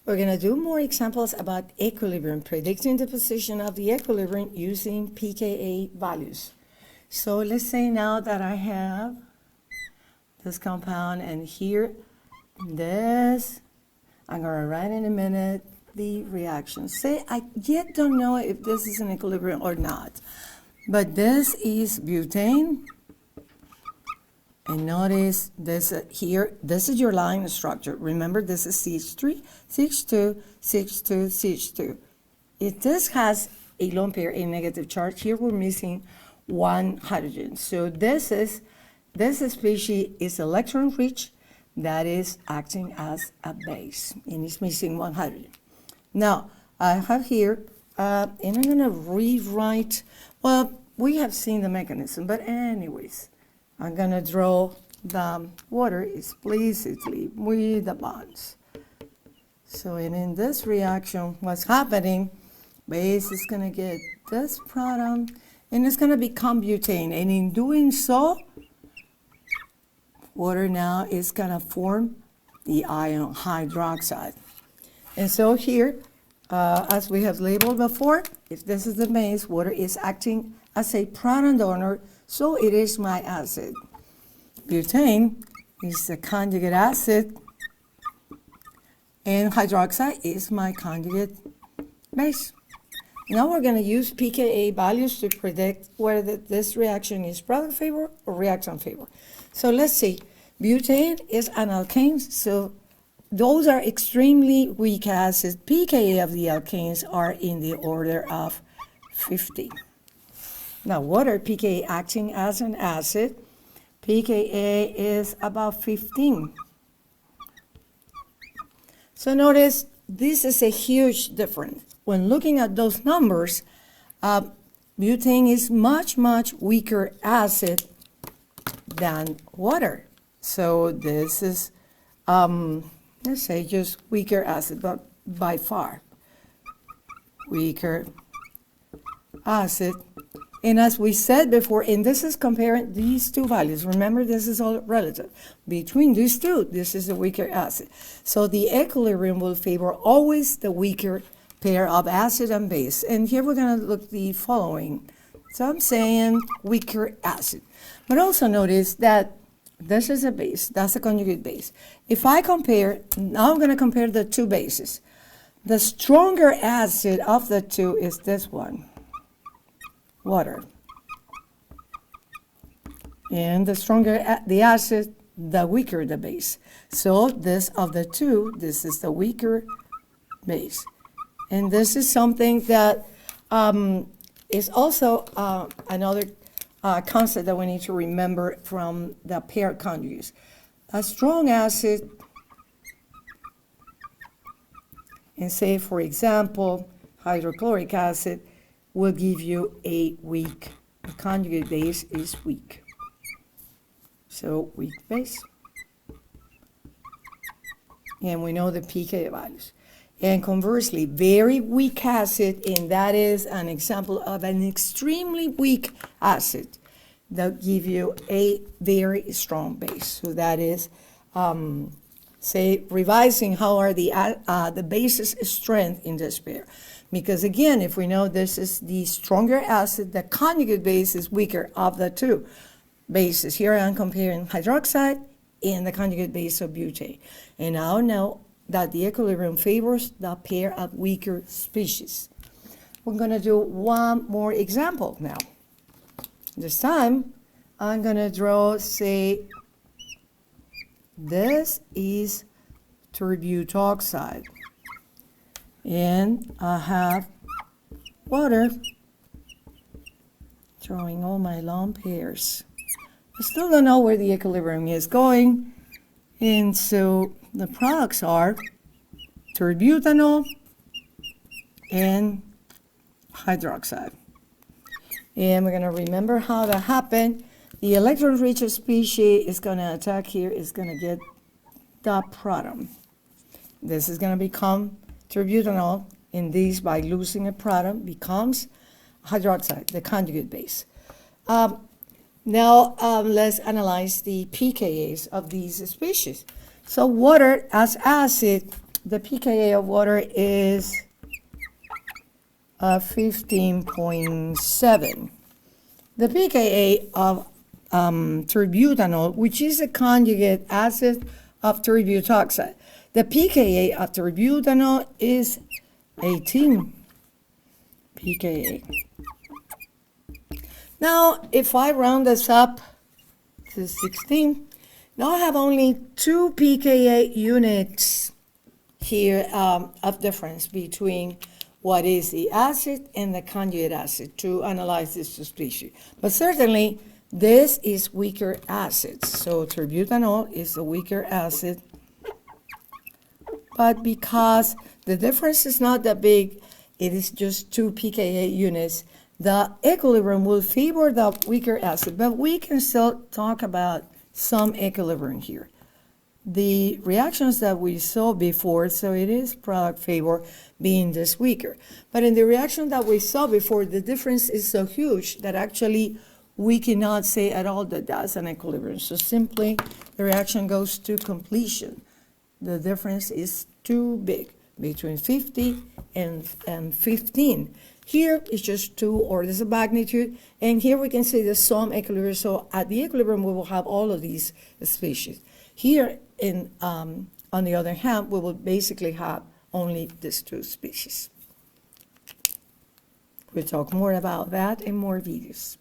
We're going to do more examples about equilibrium, predicting the position of the equilibrium using pKa values. So let's say now that I have this compound and here this, I'm going to write in a minute the reaction. Say I yet don't know if this is an equilibrium or not, but this is butane. And notice this here, this is your line structure. Remember, this is CH3, CH2, CH2, CH2. If this has a lone pair, a negative charge, here we're missing one hydrogen. So this species is electron rich, that is acting as a base, and it's missing one hydrogen. Now, I have here, and I'm going to rewrite, well, we have seen the mechanism, but anyways, I'm going to draw the water explicitly with the bonds. So, and in this reaction, what's happening, base is going to get this product, and it's going to become butane. And in doing so, water now is going to form the ion hydroxide. And so here, as we have labeled before, if this is the base, water is acting as a proton donor, so it is my acid. Butane is the conjugate acid, and hydroxide is my conjugate base. Now we're going to use pKa values to predict whether this reaction is product favor or reactant favor. So let's see. Butane is an alkane, so those are extremely weak acids. pKa of the alkanes are in the order of 50. Now, water, pKa acting as an acid, pKa is about 15. So notice, this is a huge difference. When looking at those numbers, butane is much, much weaker acid than water. So this is, let's say, just weaker acid, but by far weaker acid. And as we said before, and this is comparing these two values. Remember, this is all relative. Between these two, this is the weaker acid. So the equilibrium will favor always the weaker pair of acid and base. And here we're going to look the following. So I'm saying weaker acid. But also notice that this is a base. That's a conjugate base. If I compare, now I'm going to compare the two bases. The stronger acid of the two is this one. Water. And the stronger the acid, the weaker the base. So this of the two, this is the weaker base. And this is something that is also another concept that we need to remember from the pair conjugates. A strong acid, and say, for example, hydrochloric acid, will give you a weak, the conjugate base is weak. So weak base. And we know the pKa values. And conversely, very weak acid, and that is an example of an extremely weak acid that give you a very strong base. So that is, say, revising how are the bases strength in this pair. Because again, if we know this is the stronger acid, the conjugate base is weaker of the two bases. Here I'm comparing hydroxide and the conjugate base of butane. And now know that the equilibrium favors the pair of weaker species. We're going to do one more example now. This time, I'm going to draw, say, this is tert-butoxide. And I have water, drawing all my lone pairs. I still don't know where the equilibrium is going. And so the products are tert-butanol and hydroxide. And we're going to remember how that happened. The electron-rich species is going to attack here, is going to get the proton. This is going to become tert-butanol, and this, by losing a proton, becomes hydroxide, the conjugate base. Now, let's analyze the pKa's of these species. So water as acid the pKa of water is 15.7. The pKa of tert-butanol, which is a conjugate acid of tert-butoxide, the pKa of tert-butanol is 18 pKa. Now, if I round this up to 16, now I have only 2 pKa units here of difference between what is the acid and the conjugate acid to analyze this two species. But certainly, this is weaker acid. So tert-butanol is the weaker acid. But because the difference is not that big, it is just 2 pKa units, the equilibrium will favor the weaker acid. But we can still talk about some equilibrium here. The reactions that we saw before, so it is product favor being this weaker. But in the reaction that we saw before, the difference is so huge that actually we cannot say at all that that's an equilibrium. So simply the reaction goes to completion. The difference is too big, between 50 and 15. Here it's just 2 orders of magnitude, and here we can see the sum equilibrium. So at the equilibrium, we will have all of these species. Here, on the other hand, we will basically have only these 2 species. We'll talk more about that in more videos.